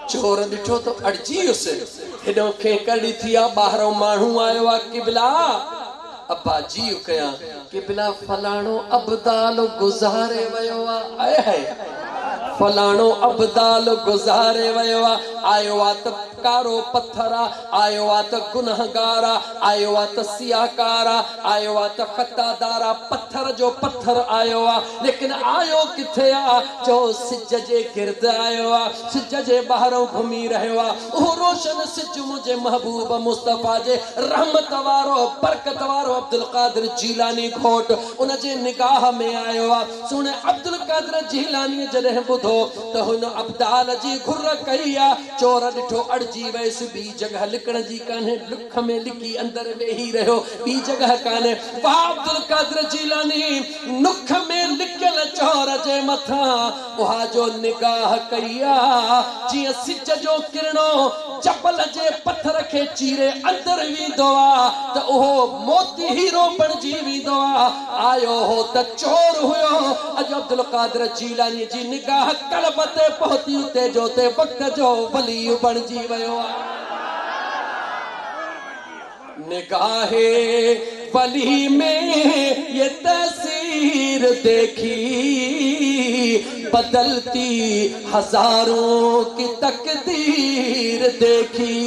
चोर दिठो तो अड़जी उस हेडो खे कड़ी थिया बाहरों मानू आयो आ किबला अब्बा जी कया किबला फलाणो अब्दाल गुजारे वयो आ आए है फलाणो अब्दाल गुजारे वयो आ आयो आ त कारो पत्थरा आयो आ त गुनहगारा आयो आ त सियाकारा आयो आ त खतादारा पत्थर जो पत्थर आयो आ लेकिन आयो किथे आ जो सिज जे गिर्द आयो आ सिज जे बाहरों घूमी रहियो आ ओ रोशन सिज मुझे महबूब मुस्तफा जे रहमत वारो बरकत वारो अब्दुल कादिर जीलानी घोट उन जे निगाह में आयो आ सुने अब्दुल कादिर जीलानी जॾहिं ॿुधो त हुन अब्दाल जी घुर कई आ चोर ॾिठो अड़जी वयसि ॿी जगह लिकण जी कान्हे लुख में लिकी अंदर वेही रहियो ॿी जगह कान्हे वाह अब्दुल कादिर जीलानी नुख में लिकियल चोर जे मथां उहा जो निगाह कई आ जीअं सिज जो किरणो जबल जे पत्थर खे चीरे अंदर वेंदो आ त उहो मोती हीरो बणजी वेंदो आ आयो हो त चोर हुयो अॼु अब्दुल कादिर जीलानी जी निगाह कल्ब ते पहुती उते जो ते वक्त जो वली बणजी वयो आ निगाहे वली में ये तस्वीर देखी बदलती हजारों की तकदीर देखी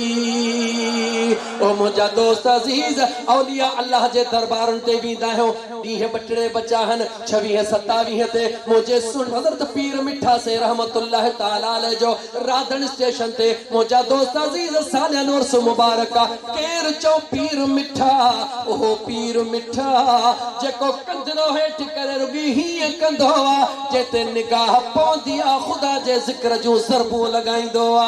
ओ मुझा दोस्त अजीज औलिया अल्लाह जे दरबारन ते वींदा हो ॾींहं बटड़े बचाहन 26 27 ते मुझे सुन हज़रत पीर मिठा से रहमतुल्लाह ताला अलैह जो राधन स्टेशन ते मुझा दोस्त अजीज सालियानो उर्स मुबारक केर चो पीर मिठा ओ पीर मिठा जेको कंदो हेठ करे रुगी ही कंदो आ जेते निगाह पौंदी आ खुदा जे जिक्र जो सरबो लगाइंदो आ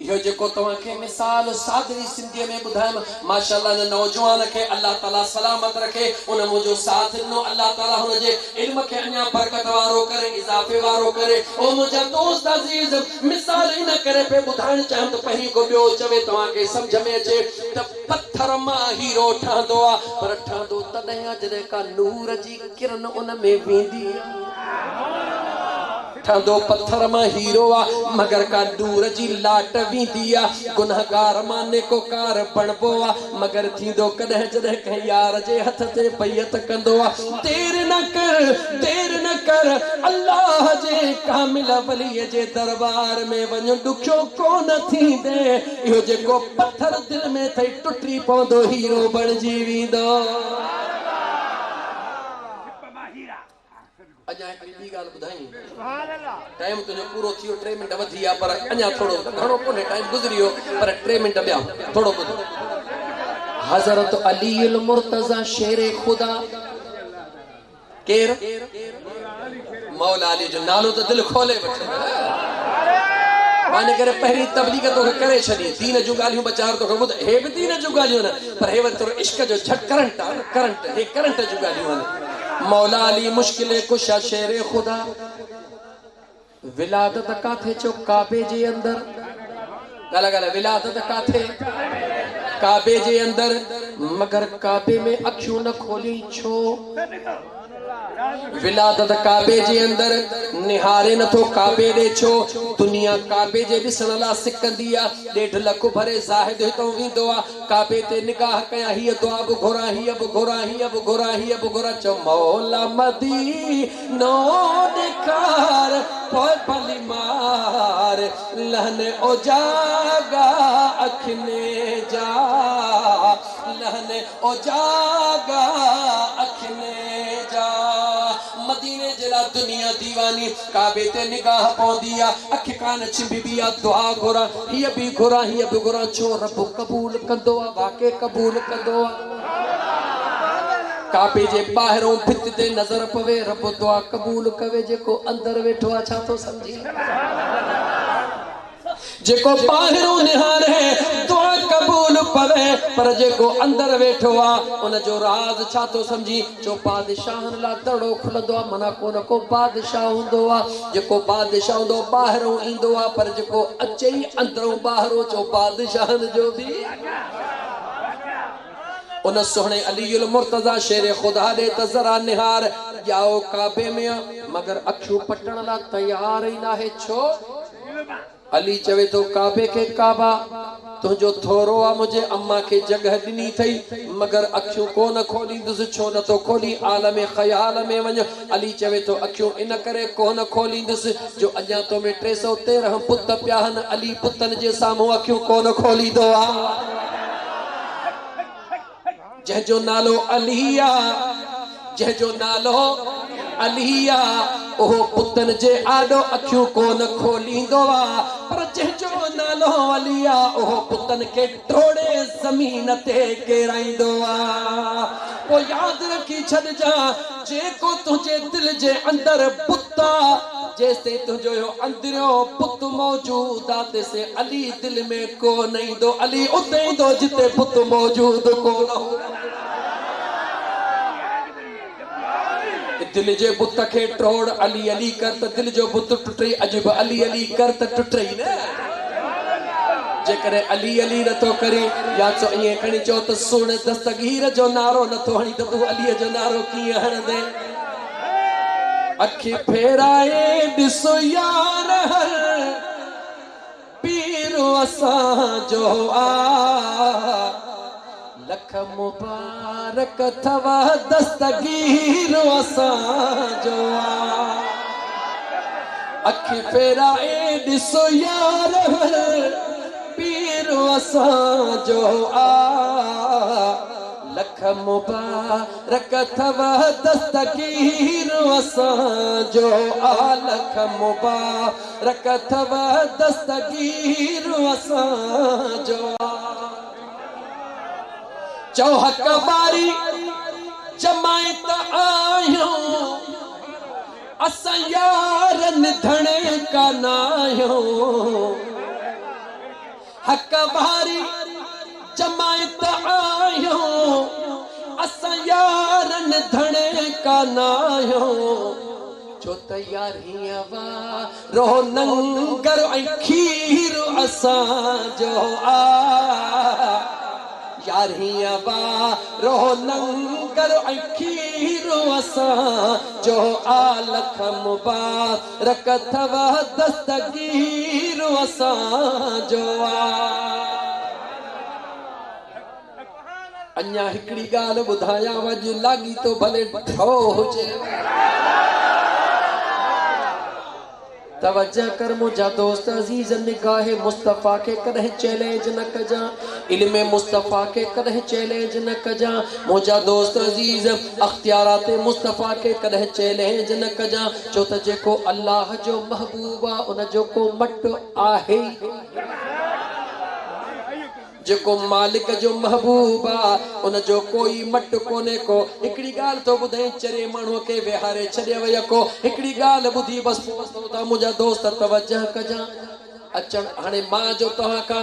यो जेको तवा के मिसाल सादरी सिंधी में बुधायम माशाअल्लाह ने नौजवान के अल्लाह ताला सलामत रखे उन मुजो साथ नो अल्लाह ताला हुन जे इल्म के अन्या बरकत वारो करे इजाफे वारो करे ओ मुजा दोस्त अजीज मिसाल इन करे पे बुधाण चाहम तो पहिरी को बियो चवे तवा के समझ में अचे त पत्थर मा हीरो ठांदो आ पर ठांदो तदया जदे का नूर जी किरण उन में वेंदी ठंदो पत्थर में हीरो आ मगर का दूर जी लाट वींदी आ गुनहगार माने को कार बनबो आ मगर थींदो कदह जदह कह यार जे हथ ते बैयत कंदो आ देर न कर अल्लाह जे कामिल वली जे दरबार में वञो दुखियो कोन थींदे इहो जेको पत्थर दिल में थई टुटी पवंदो हीरो बणजी वेंदो अजा हिकड़ी गाल बुधाई सुभान अल्लाह टाइम तो पूरो थियो 3 मिनट वधिया पर अजा थोड़ो घणो कोने टाइम गुजरियो पर 3 मिनट ॿिया थोड़ो बुध हजरत अली अल मुर्तजा शेर खुदा केर मौला अली जो नालो तो दिल खोले वठे माने करे पहली तबलीग तो करे छडी दीन जो गालियों बचार तो बुध हे भी दीन जो गालियों न पर हे तो इश्क जो झट करंट हे करंट जो गालियों मौला अली मुश्किल कुशा शेर खुदा विलादत काथे चो काबे जे अंदर गला विलादत काथे काबे जे अंदर मगर काबे में अखियों न खोली छो विलादत काबे जे अंदर निहारे न तो काबे दे छो दुनिया काबे जे दिसण ला सिकंदी आ 1.5 लाख भरे जाहिद तो विंदो आ काबे ते निगाह कया ही दुआ बुघोरा चो मौला मदीनो दिखार पली मार लहने ओ जागा अखने जा लहने ओ जागा अखने जा मदीने जला दुनिया दीवानी काबे ते निगाह पौंदिया अख कान छिबिया दुआ घोरा ही भी घोरा छो रब कबूल कंदो वाके कबूल कंदो काबे जे बाहरों भित ते नजर पवे रब दुआ कबूल कवे जेको अंदर वेठो आ छा तो समझी जेको बाहरों निहारे दुआ कबूल पवे पर जेको अंदर वेठो आ उन जो राज छा तो समझी जो बादशाहन ला दड़ो खुलंदो आ मना को बादशाह हुंदो आ जेको बादशाह हुंदो बाहरों इंदो आ पर जेको अचे ही अंदरों बाहरों जो बादशाहन जो भी उन सोहने अली उल मुर्तजा शेर खुदा दे तजरा निहार जाओ काबे में मगर अखियूं पटण ला तैयार ही ना है छो अली चवे तो काबे के काबा तुझो थोरो आ मुझे अम्मा के जगह दिनी थई मगर अखियूं कोन खोलींदुसि छो न तो खोली आलम ख़याल में वञ अली चवे तो अखियूं इन करे कोन खोलींदुसि जो अञा तो में 313 पुत पिया आहिनि अली पुतन जे साम्हूं अखियूं कोन खोलींदो आ जंहिंजो नालो अली आ जंहिंजो नालो अली आ ओहो पुतन जे आॾो अखियूं कोन खोलींदो आ पर जंहिंजो नालो अली आ ओहो पुतन खे टोड़े ज़मीन ते किराईंदो आ पोइ यादि रखी छॾिजां जेको तुंहिंजे दिलि जे अंदरि पुत आ जेसिताईं तुंहिंजो इहो अंदरियो पुत मौजूदु आहे तेसिताईं अली दिलि में कोन ईंदो अली उते ईंदो जिते पुत मौजूदु कोन हो दिल जे बुत खे टोड़ अली अली कर त दिल जो बुत टुटई अॼु बि अली अली कर त टुटई न जेकॾहिं अली अली नथो करे या चो ईअं खणी चओ त सुण दस्तगीर जो नारो नथो हणी त तूं अलीअ जो नारो कीअं हणंदे अखि फेराए ॾिसो यार हर पीर असांजो आ लख मुबारक थव दस्तगीर असांजो आ अखि फेराए ॾिसो यार पीर असांजो आ लख मुबारक थव दस्तगीर असांजो आ लख मुबारक थव दस्तगीर असांजो आ चौहक बारी जमायत आहियूं असां यारनि धणे कानायूं हक बारी जमायत आहियूं असां यारनि धणे कानायूं छो त यारीअ वारो नंगर ऐं खीर असांजो आ यारीअ वारो नंगर ऐं खीर असांजो आ लख मुबारक थव दस्तगीर असांजो आ अञा हिकिड़ी ॻाल्हि ॿुधायां वॼ लाॻी तो भले ठो हुजे तवज्जो कर मुझा दोस्त अजीज निगाह मुस्तफा के कदह चैलेंज न कजा इल्म मुस्तफा के कदह चैलेंज न कजा मुझा दोस्त अजीज अख्तियारात मुस्तफा के कदह चैलेंज न कजा छो त जेको अल्लाह जो महबूब आ उन जो को मट आहे जेको मालिक जो महबूब आ उन जो कोई मट कोने को हिकड़ी गाल तो बुधाई चरे माण्हू के विहारे छॾे वई को हिकड़ी गाल बुधी बस त मुंहिंजा दोस्त तवज्जो कजा अचण हाणे मां जो तव्हां खां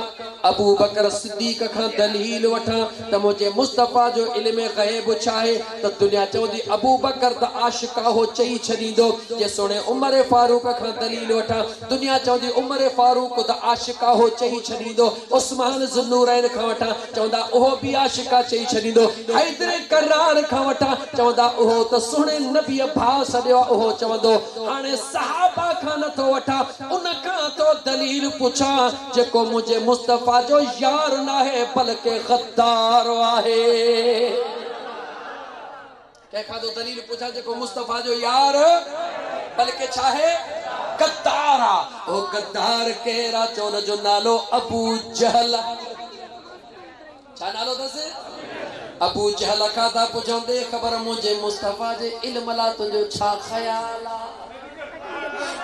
अबू बकर सिद्दीक खां दलील वठां त मुझे मुस्तफा जो इल्म गैब छा आहे त दुनिया चवंदी अबू बकर त आशिक हो चई छॾींदो जे सोणे उमर फारूक खां दलील वठां दुनिया चवंदी उमर फारूक त आशिक हो चई छॾींदो उस्मान ज़ुन्नूरैन खां वठां चवंदा उहो बि आशिका चई छॾींदो हैदर करार खां वठां चवंदा उहो त सुहिणे नबीअ भाउ सॾियो उहो चवंदो हाणे सहाबा खां नथो वठां उन खां तो दलील पूछा जेको मुझे मुस्तफा जो यार ना है बल्कि गद्दार आहे कंहिंखां तो दलील पूछा जेको मुस्तफा जो यार बल्कि छा है गद्दार आ ओ गद्दार केरा चोन जो नालो अबू जहल छा नालो दसे अबू जहल खां था पुछंदे ख़बर मुझे मुस्तफा जे इल्म ला तुंहिंजो छा ख़याल आ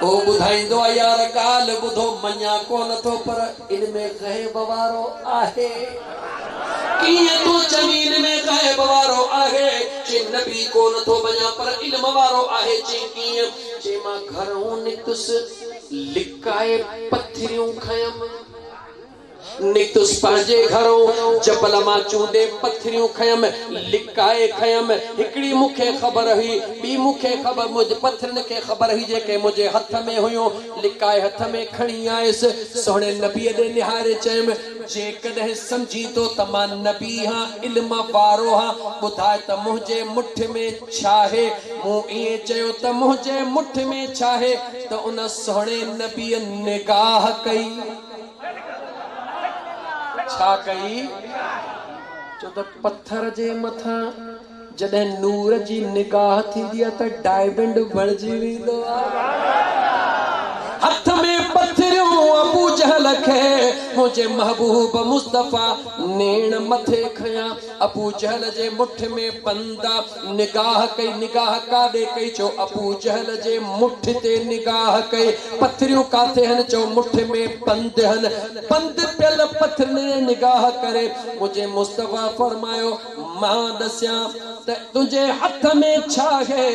ओ बुधाइंदो यार गाल बुधो मन्या कोन थो पर इल्म गैब वारो आहे कीअं तू जमीन में गैब वारो आहे जे नबी कोन थो मन्या पर इल्म वारो आहे जे कीअं जे मां घरों निकतुस लिकाए पथरियूं खयम नितुस पांजे घरों जबल मां चूंडे पथरियूं खयम लिकाए खयम हिकड़ी मुखे खबर हुई बी मुखे खबर मुझ पथरन के खबर हुई जेके मुझे हथ में हुयो लिकाए हथ में खणी आयस सोहणे नबी दे निहारे चयम जे कदे समझी तो तमा नबी हां इल्म वारो हां बुधाए त मुझे मुठ में छाहे मु ये चयो त मुझे मुठ में छाहे तो उन सोहणे नबी निगाह कई छा कई जो त पत्थर जे मथा जडे नूर जी निगाह थींदी आहे त डायमंड बणजी वेंदो आहे हथ में पत्थरियूं अबू जहल खे मुझे महबूब मुस्तफा नेण मथे खया अबू जहल जे मुठ में पंदा निगाह कई निगाह काडे कई चो अबू जहल जे मुठ ते निगाह कई पत्थरियूं काथे हन चो मुठ में पंद हन पंद पियल पत्थर ने निगाह करे मुझे मुस्तफा फरमायो मां दस्या त तुझे हथ में छा है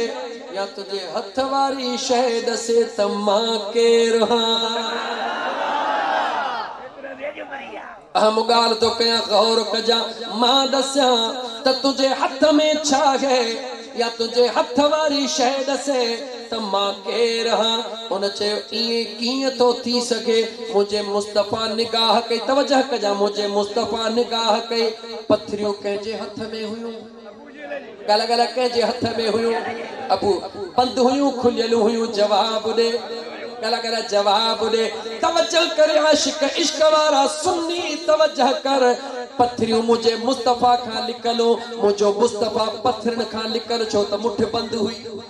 या तुझे हथ वारी शय दसे त मां केर अहम गाल तो कया गौर कजा मां दस्या त तुझे हथ में छा है या तुझे हथ वारी शय दसे त मां केर उन चयो इए कीअं तो थी सके मुझे मुस्तफा निगाह कई तवजह कजा मुझे मुस्तफा निगाह कई पथरियूं कंहिंजे हथ में हुयूं गला गला कंहिंजे हथ में हुयूं अबू बंद हुयूं खुलियल हुयूं जवाब दे गला गला जवाब दे तवज्जो करे आशिक इश्क वारा सुन्नी तवज्जो कर पथरियूं मुझे मुस्तफा खां लिकलो मुझो मुस्तफा पथरन खां लिकल छो त मुठ बंद हुई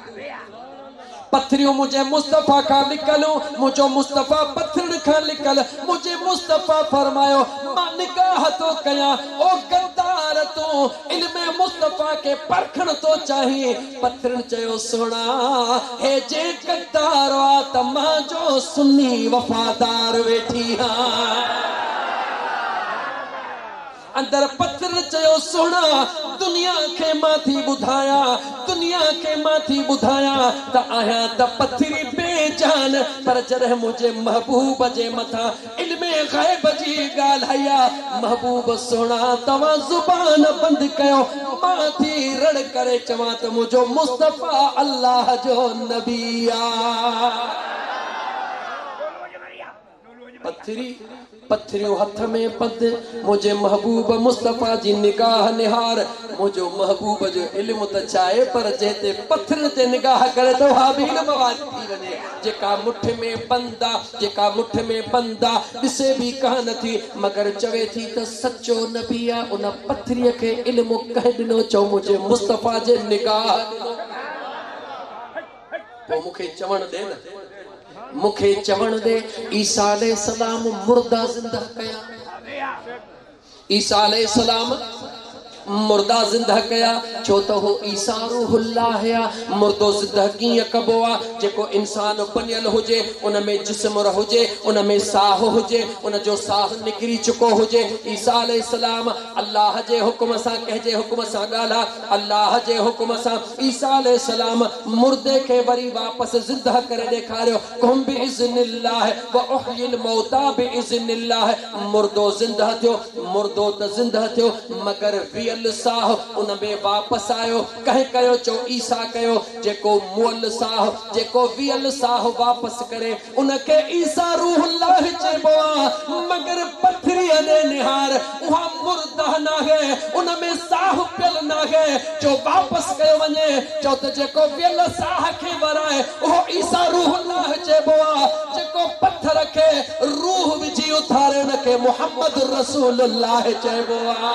पथरियों मुझे मुस्तफा का निकलो मुझो मुस्तफा पत्थर का निकल मुझे मुस्तफा फरमायो मां निगाह तो कया ओ गद्दार तो इल्मे मुस्तफा के परखण तो चाहिए पत्थर चयो सोना हे जे गद्दार आ त मां जो सुन्नी वफादार वेठी हां अंदर पत्थर चयो सोना दुनिया के माथी बुधाया दुनिया के माथी बुधाया त आया त पत्थरी बेजान पर जरे मुझे महबूब जे मथा इल्मे गैब जी गालया महबूब सोना तवा जुबान बंद कयो माथी रड़ करे चवा त मुझो मुस्तफा अल्लाह जो नबी आ पत्थरी पत्थरियों हथ में पद मुझे महबूब मुस्तफा जी निगाह निहार मुझो महबूब जो इल्म त चाहे पर जेते पत्थर ते निगाह करे तो हाबील मवाद थी वने जेका मुठ में बंदा जेका मुठ में बंदा दिसे भी कान थी मगर चवे थी त सच्चो नबी आ उन पत्थरी के इल्म कह दिनो चो मुझे मुस्तफा जे निगाह तो मुखे चवण दे न मुखे चवण दे ईसा अलैहि सलाम मुर्दा जिंदा कया ईसा अलैहि सलाम मुर्दा जिंदा कया छो तो हो ईसा रूहुल्लाह है मुर्दो जिंदा कीअं कबो आ जेको इंसान बनियल हुजे उन में जिस्म रहुजे उन में साह हुजे उन जो साह निकरी चुको हुजे ईसा अलैहि सलाम अल्लाह जे हुक्म सां कहजे हुक्म सां गाला अल्लाह जे हुक्म सां ईसा अलैहि सलाम मुर्दे के वरी वापस जिंदा करे दिखारियो कुम बिइज़्निल्लाह व उहयिल मौता बिइज़्निल्लाह मुर्दो जिंदा थियो मुर्दो त जिंदा थियो मगर साह उन में वापस आयो कह कयो चो ईसा कयो जेको मुअल साह जेको वियल साह वापस करे उनके ईसा रूहुल्लाह चइबो आ मगर पथरी दे निहार उहा मुर्दा ना है उन में साह पियल ना है जो वापस कयो वने चो त जेको वियल साह के वराए ओ ईसा रूहुल्लाह चइबो आ जेको पत्थर के रूह विझी उथारे उनके मुहम्मद रसूलुल्लाह चइबो आ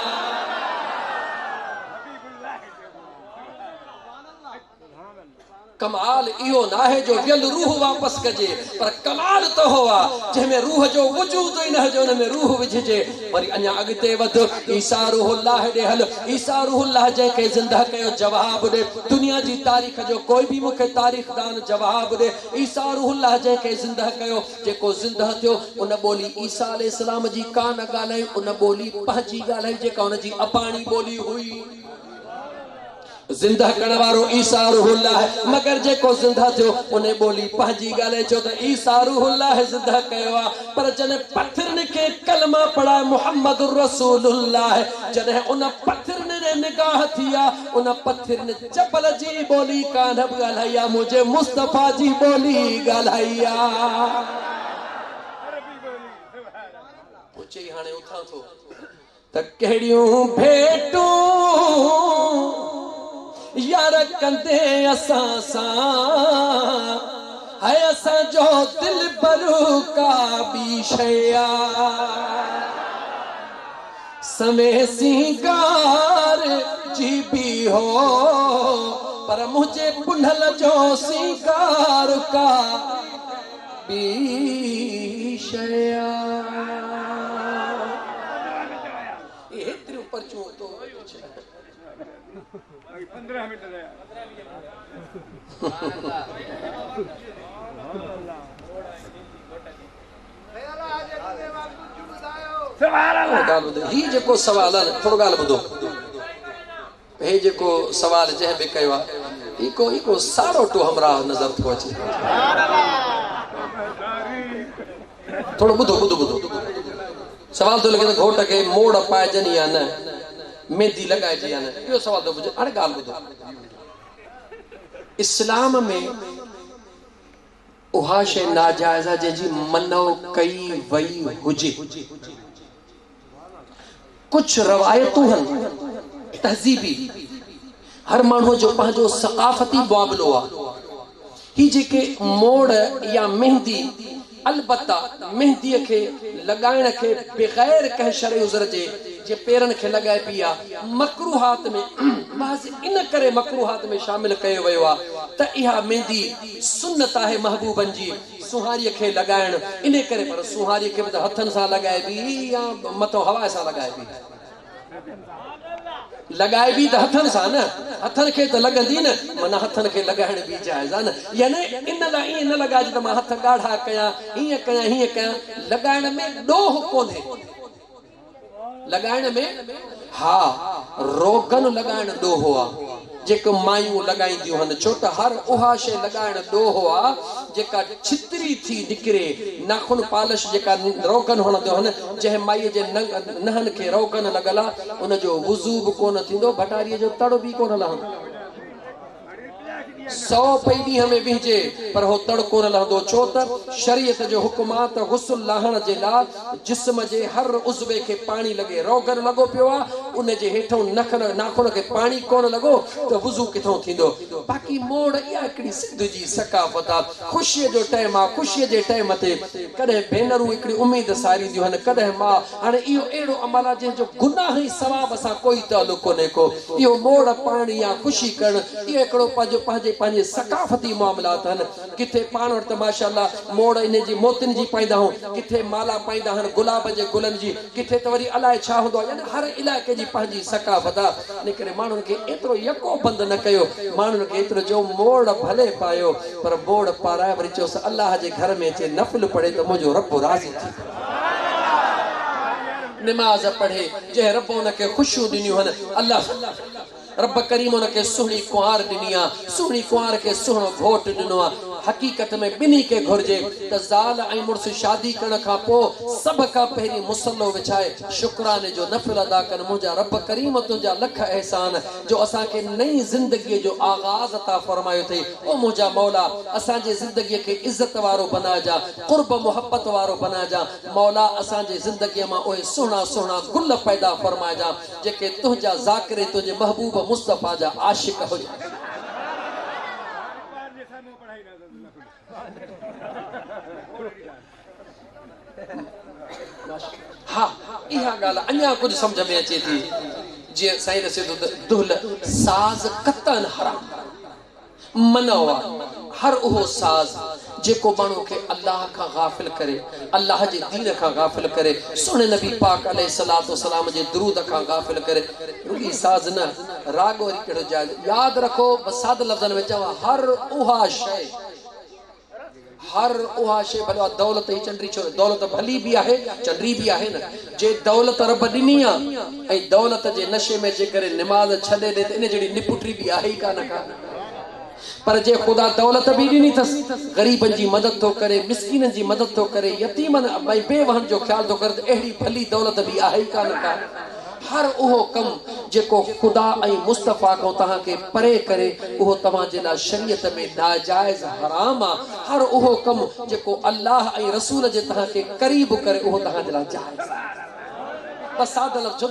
कमाल इहो ना है जो वियल रूह वापस कजे पर कमाल तो हुआ जंहिंमें रूह जो वजूद ही न जो उनमें रूह विझजे वरी अञा अॻिते वध ईसा रूहुल्लाह ॾे हल ईसा रूहुल्लाह जंहिंखे ज़िंदा कयो जवाब ॾे दुनिया जी तारीख़ जो कोई भी मूंखे तारीख़दान जवाब ॾे ईसा रूहुल्लाह जंहिंखे ज़िंदा कयो जेको ज़िंदा थियो उन ॿोली ईसा अलैहि सलाम जी कान ॻाल्हाई उन ॿोली पंहिंजी ॻाल्हाई जेका उन जी अबाणी ॿोली हुई जिंदा करण वारो ईसा रूहुल्लाह है, मगर जेको जिंदा थियो उन्हें बोली पंहिंजी ॻाल्हि चयो त ईसा रूहुल्लाह जिंदा कयो आहे। पर जॾहिं पत्थरनि खे कलमा पढ़ाए मुहम्मद रसूलुल्लाह है, जॾहिं उन पत्थरनि ने निगाह थी आहे, उन पत्थरनि जबल जी ॿोली कान ॻाल्हाई आहे, मुंहिंजे मुस्तफ़ा जी ॿोली ॻाल्हाई आहे। चई हाणे उथां थो त कहिड़ियूं भेटूं यार कंदे असां सां, है असांजो दिल भरू का बि शइ आहे, समय सिंगार जी बि हो पर मुंहिंजे पुंढल जो सिंगार का बि शइ आहे। एतिरियूं पर्चियूं तो 15 मिनट ही जेको सवाल आहे थोरो ॻाल्हि ॿुधो, हे जेको सवाल जंहिं बि कयो आहे हिको साड़ो टो हमरा नज़र थो अचे। थोरो ॿुधो ॿुधो ॿुधो सवाल थो लॻे त घोट खे मोड़ पाइजनी या न, मेहंदी लॻाइजे या न, इहो सवाल थो पुछे। हाणे ॻाल्हि ॿुधो, इस्लाम में उहा शइ नाजाइज़ आहे जंहिंजी मनो कई वई हुजे। कुछ रवायतूं आहिनि तहज़ीबी, हर माण्हू जो पंहिंजो सक़ाफ़ती मुआमिलो आहे। ही जेके मोड़ या मेहंदी, अलबत्ता मेहंदीअ खे लॻाइण खे बग़ैर कंहिं शरई उज़र जे पेरनि खे लॻाए पई आहे, मकरूहात में बस इन करे मकरूहात में शामिल कयो वियो आहे त इहा मेहंदी सुन्नत आहे महबूबनि जी सुहारीअ खे लॻाइण, इन करे। पर सुहारीअ खे बि त हथनि सां लॻाइबी या मथां हवा सां लॻाइबी? लॻाइबी त हथनि सां न, हथनि खे त लॻंदी न, माना हथनि खे लॻाइण बि जाइज़ आहे न। यानी इन लाइ ईअं न लॻाइजे त मां हथ ॻाढ़ा कयां, हीअं कयां हीअं कयां। लॻाइण में ॾोह कोन्हे, लॻाइण में हा रोगन लॻाइण ॾोहो आहे जेको मायूं लॻाईंदियूं आहिनि, छो त हर उहा शइ लॻाइण ॾोहो आहे जेका छितरी थी निकिरे। नाखून पालिश जेका रोगन हणंदियूं आहिनि, जंहिं माईअ जे नहनि खे रोगन लॻल आहे उनजो वुज़ू बि कोन थींदो, भटारीअ जो तड़ बि कोन लहंदो। 100 पई ॾींहं में विझे पर हो तड़ कोन लहंदो, छो त शरीयत जो हुकुम आहे त गुस्ल लाहण जे लाइ जिस्म जे हर उज़वे खे पाणी लॻे। रोगन लॻो पियो आहे, उन जे हेठां नाखून खे पाणी कोन लॻो त वुज़ू किथां थींदो। बाक़ी मोड़ इहा हिकिड़ी सिंध जी सकाफ़त आहे, ख़ुशीअ जो टाइम आहे। ख़ुशीअ जे टाइम ते कॾहिं भेनरूं हिकिड़ी उमेद सारींदियूं आहिनि, कॾहिं मां। हाणे इहो अहिड़ो अमल आहे जंहिंजो गुनाह ई सवाब सां कोई तालुक कोन्हे को। इहो मोड़ पाइण या ख़ुशी करणु इहो हिकिड़ो पंहिंजे सकाफ़ती मामलात आहिनि। किथे पाण वटि त माशाअल्लाह मोड़ इन जी मोतियुनि जी पाईंदा आहियूं, किथे माला पाईंदा आहिनि गुलाब जे गुलनि जी, किथे त वरी अलाए छा हूंदो आहे। यानी हर इलाइक़े जी पंहिंजी सकाफ़त आहे। इन करे माण्हुनि खे एतिरो यको बंदि न कयो, माण्हुनि खे एतिरो जो मोड़ भले पायो पर मोड़ पाराए वरी चयोसि अलाह जे घर में अचे नफ़िल पढ़े त मुंहिंजो रब राज़ी थी, निमाज़ पढ़े जंहिं रब हुनखे ख़ुशियूं ॾिनियूं आहिनि। अलाह रब करीम हुनखे सुहिणी कुंवार ॾिनी आहे, सुहिणी कुंवार खे सुहिणो घोटु ॾिनो आहे। हक़ीक़त में ॿिन्ही खे घुर्जे त ज़ाल ऐं मुड़ुसु शादी करण खां पोइ सभ खां पहिरीं मुसलो विछाए शुक्राने जो नफ़िल अदा कनि। मुंहिंजा रब करीम तुंहिंजा लख अहसान जो असांखे नई ज़िंदगीअ जो आगाज़ अता फ़रमायो अथई। ओ मुंहिंजा मौला, असांजे ज़िंदगीअ खे इज़त वारो बनाइजा, क़ुर्ब मुहबत वारो बनाइजा। मौला असांजे ज़िंदगीअ मां उहे सुहिणा सुहिणा गुल पैदा फ़रमाइजा जेके तुंहिंजा ज़ाकिरे तुंहिंजे महबूब मुस्तफ़ा जा आशिक़ हुजनि। हा इहा ॻाल्हि अञा कुझु सम्झ में अचे थी। जीअं साईं रसे थो त दुल साज़ कतन हराम मनो आहे। हर उहो साज़ जेको माण्हू खे अल्लाह खां गाफ़िल करे, अल्लाह जे दीन खां गाफ़िल करे, सुहिणे नबी पाक अलैहिस्सलातु वस्सलाम जे दुरूद खां गाफ़िल करे, रुॻी साज़ न राग वरी कहिड़ो जाइज़। यादि रखो, साद लफ़्ज़नि में चवां, हर उहा शइ हर उहा शइ भले दौलत ही चंडरी छो दौलत भली भी आहे चंडरी भी आहे न जे दौलत रब ॾिनी आहे ऐं दौलत जे नशे में जे करे निमाज़ छॾे ॾे त इन जहिड़ी निपुटरी भी आहे ई कान का पर जे ख़ुदा दौलत भी ॾिनी अथसि ग़रीबनि जी मदद थो करे मिसकीननि जी मदद थो करे यतीमनि भई बेवहनि जो ख़्याल थो करे त अहिड़ी भली दौलत भी आहे ई कान का हर उहो कम जेको ख़ुदा ऐं मुस्तफ़ा खां तव्हांखे परे करे उहो तव्हांजे लाइ शरीयत में नाजाइज़ हराम आहे हर उहो कम जेको अल्लाह ऐं रसूल जे तव्हांखे क़रीब करे उहो तव्हांजे लाइ जाइज़ आहे बस सादा लफ़्ज़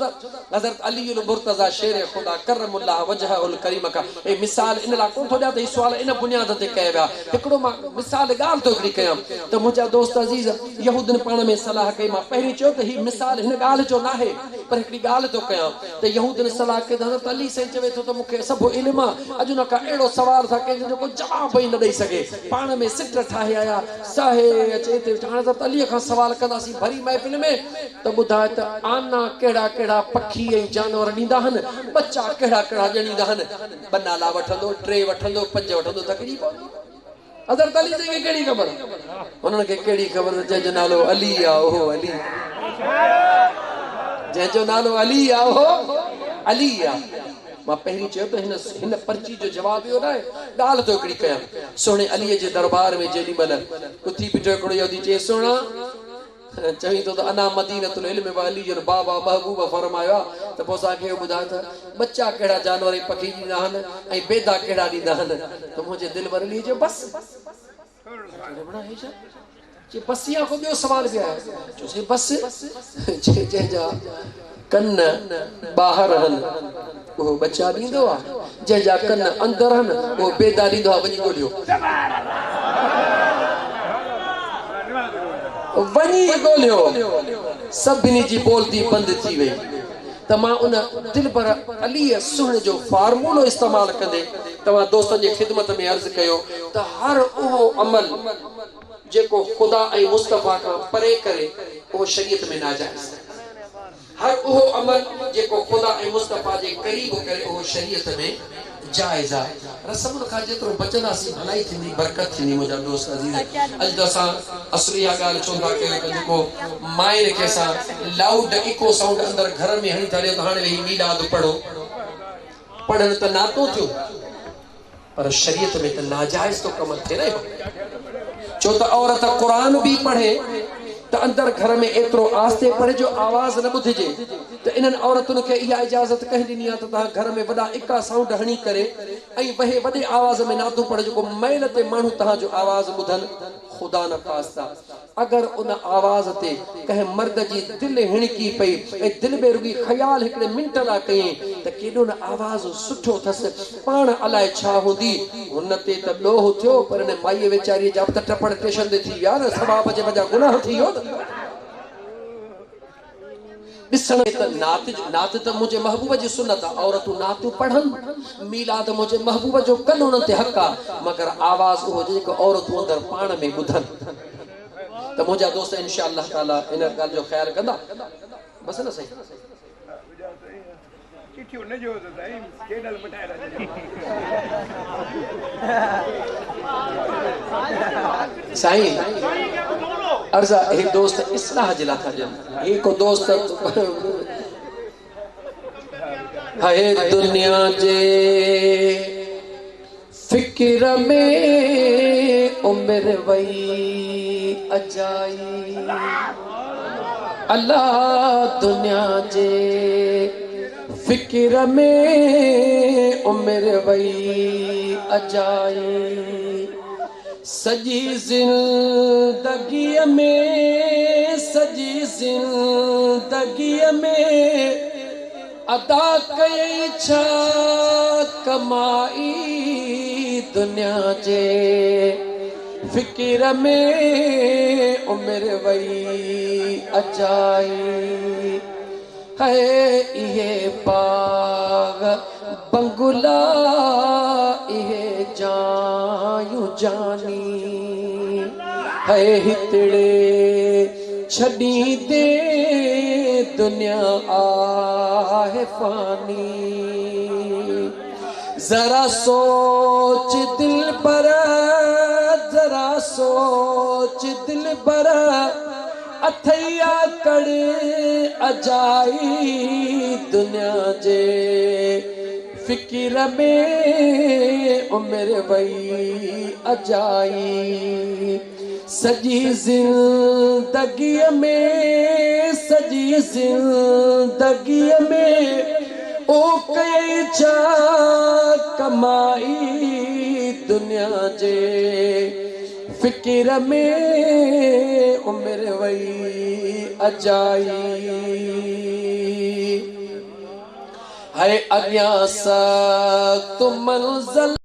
हज़रत अली मुर्तज़ा शेर खुदा करमुल्लाह वजहुल करीम का ए मिसाल इन ला कोन थो ॾियां त हीउ सुवाल इन बुनियाद ते कया विया हिकिड़ो मां मिसाल ॻाल्हि थो हिकिड़ी कयां त मुंहिंजा दोस्त अज़ीज़ यहूदनि पाण में सलाह कई मां पहिरीं चयो त हीउ मिसाल हिन ॻाल्हि जो नाहे पर हिकिड़ी ॻाल्हि थो कयां त यहूदनि सलाह कई त हज़रत अली साईं चवे थो त मूंखे सभु इल्मु आहे अॼु न का अहिड़ो सवाल था कनि जेको जवाब ई न ॾेई सघे पाण में सिट ठाहे आया साहे अचे ते हाणे हज़रत अलीअ खां सवाल कंदासीं भरी महफ़िल में त ॿुधाए त आना केड़ा केड़ा पखी ऐं जानवर ॾींदा आहिनि बच्चा केड़ा केड़ा ॼणींदा आहिनि ॿ नाला वठंदो टे वठंदो पंज वठंदो तकड़ी पवंदी हज़रत अली खे कहिड़ी ख़बर हुननि खे कहिड़ी ख़बर जंहिंजो नालो अली आहे उहो अली जंहिंजो नालो अली आहे उहो अली आहे मां पहिरीं चयो त हिन पर्ची जो जवाब इहो न आहे ॻाल्हि थो हिकिड़ी कयां सुहिणे अलीअ जे दरबार में जेॾी महिल उथी बीठो हिकिड़ो यहूदी चए सुहिणा चई तो अना मदीनतुल इल्म अली जो बाबा महबूब फरमायो त पोइ असांखे ॿुधाए त बच्चा कहिड़ा जानवर ऐं पखी ॾींदा आहिनि ऐं बेदा कहिड़ा ॾींदा आहिनि त मुंहिंजे दिलि वर अली जो बस बसिया को ॿियो सवाल बि आहे चयोसीं बस जंहिंजा कन ॿाहिरि आहिनि उहो बच्चा ॾींदो आहे जंहिंजा कन अंदरि आहिनि उहो बेदा ॾींदो आहे वञी ॻोल्हियो वञी ॻोल्हियो सभिनी जी बोलती बंदि थी वई त मां उन दिलबर अलीअ सुहिणे जो फार्मूलो इस्तेमालु कंदे तव्हां दोस्तनि जी ख़िदमत में अर्ज़ु कयो त हर उहो अमल जेको ख़ुदा ऐं मुस्तफ़ा खां परे करे उहो शरीयत में नाजाइज़ हर उहो अमल जेको ख़ुदा ऐं मुस्तफ़ा जे क़रीब करे उहो शरीयत में जाइज़ आहे रसम खां जेतिरो बचंदासीं भलाई थींदी बरकत थींदी मुंहिंजा दोस्त अज़ीज़ अॼु त असां असली इहा ॻाल्हि चवंदा कयूं त जेको माइनि खे असां लाउड इको साउंड अंदरि घर में हणी था ॾियूं त हाणे वेही मीलाद पढ़ो पढ़नि त नातो थियो पर शरीयत में त नाजाइज़ थो कमु थिए न छो त औरत क़ुरान बि पढ़े त अंदरि घर में एतिरो आस्ते पढ़े जो आवाज़ न ॿुधिजे त इन्हनि औरतुनि खे इहा इजाज़त कंहिं ॾिनी आहे त तव्हां घर में वॾा इका साउंड हणी करे ऐं वहे वॾे आवाज़ में नातो पढ़े जेको मैल ते माण्हू तव्हांजो आवाज़ ॿुधनि ख़ुदा न ख़ास्ता अगर उन आवाज़ ते कंहिं मर्द जी दिलि हिणकी पई ऐं दिलि में रुॻी ख़्याल हिकिड़े मिंट लाइ कयईं त केॾो न आवाज़ सुठो अथसि पाण अलाए छा हूंदी हुन ते त ॾोह थियो पर हिन माईअ वीचारीअ जा त टपड़ टेशन ते थी विया न सवाब जे वॼा गुनाह थी वियो ॾिसण त नात त मुंहिंजे महबूब जी सुनत आहे औरतूं नातूं पढ़नि मीलाद मुंहिंजे महबूब जो कनि हुननि ते हक़ आहे मगर आवाज़ उहो जेको औरतूं अंदरि पाण में ॿुधनि त मुंहिंजा दोस्त इंशा अल्लाह ताला इन ॻाल्हि जो ख़्यालु कंदा बसि न सही साईं अर्ज़ा एक दोस्त इस्लाह जे लाइ था ॾियनि हिकु दोस्त है दुनिया जे फिक्र में उम्र वई अजाई अल्लाह दुनिया जे फिक्र में उम्र वई अजाई सजी जिंदगीअ में अदा कई छा कमाई दुनिया जे फिक्र में उम्र वई अजाई है इहे बाग बंगुला इहे जायूं जानी है हितड़े छड़ी दे दुनिया आहे फानी जरा सोच दिल पर जरा सोच दिल बर अथैया करे अजाई दुनिया जे फिकिर में उम्र वई अजाई सजी जिंदगी में ओ कई चा कमाई दुनिया जे फिकिर में उम्र वई अजाई है अग्यां सख्त मंज़िल